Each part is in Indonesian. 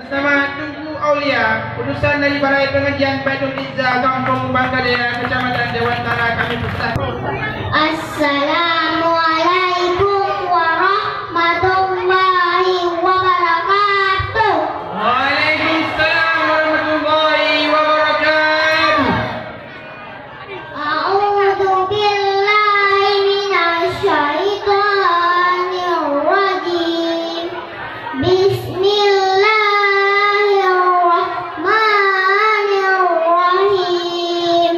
Nama Tunku Aulia, utusan dari Balai Pengajian Baitul Izzah Kampung Bangkadera, Kecamatan Dewantara, kami pesan. Assalamualaikum warahmatullahi wabarakatuh. Waalaikumsalam warahmatullahi wabarakatuh. A'udzu billahi minasy syaithanir rajim. Bismillahirrahmanirrahim.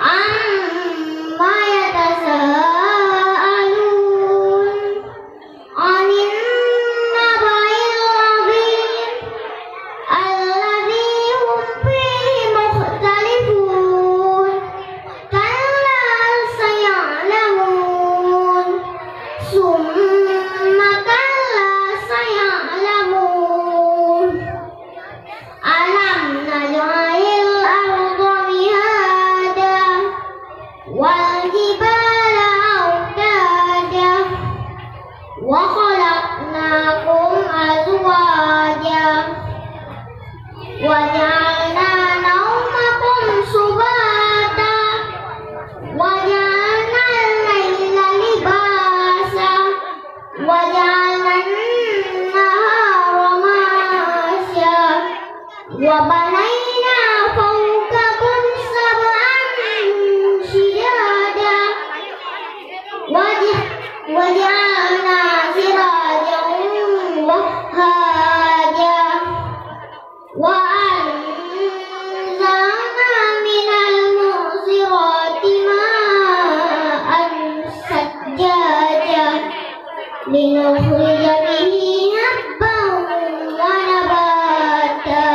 Amma yatasaalun 'anil naba'il 'adzim alladzi hum fihi mukhtalifun. Kalla saya'lamun summa kalla saya'lamun. Alam naj'alil arda mihada wal jibala awtada wa khalaqnakum azwaja wa ja'alna nawmakum subata wa ja'alna al-laila libasa wa ja'alna an-nahara ma'asha wa banayna fawqakum sab'an shidada wa ja'alna sirajan wahhaja wa anzalna minal mu'sirati ma'an sajjaja linukhrija bihi habban wa nabata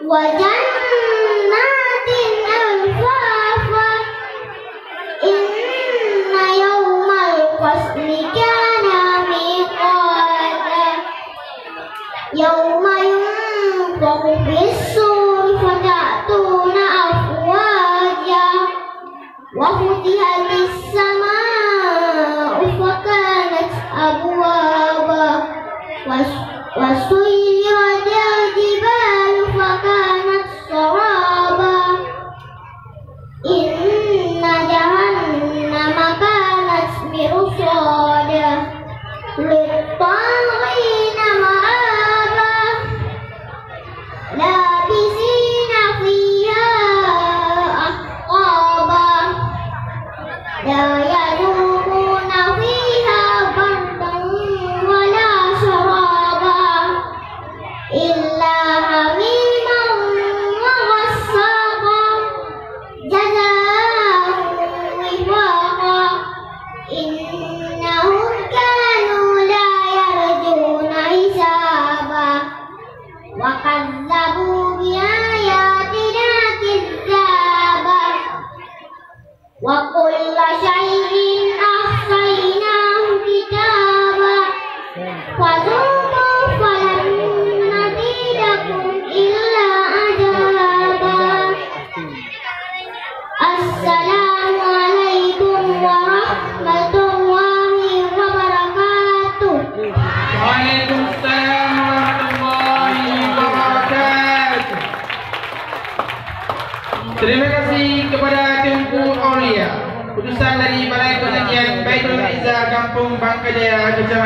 wa jannatin alfafa. Inna yawmal fasli kana miqata yawma yunfakhu fis-suri fatatuna afwaja wa futihatis samaa'u fakanat abwaba wa suyyiratil jibalu fakanat saraba. Inna jahannama kanat mirsada lit-taghina ma'aba labisina fiha ahqaba la yadhukuna fiha bardan wala sharaba illa hamiman wa ghassaqa jazaa'an wifaqa. Innahum kanu la yarjuna hisaba wa kazzabu bi ayatina kizzaba wa kulla shay'in ahsaynahu kitaba fadhuqu falan nazidakum illa adaba. Assalamualaikum warahmatullahi wabarakatuh. Waalaikumsalam warahmatullahi wabarakatuh. Terima kasih kepada Tunku Aulia, utusan dari Balai Pengajian Baitul Izzah Kampung Bangkadera, Kecamatan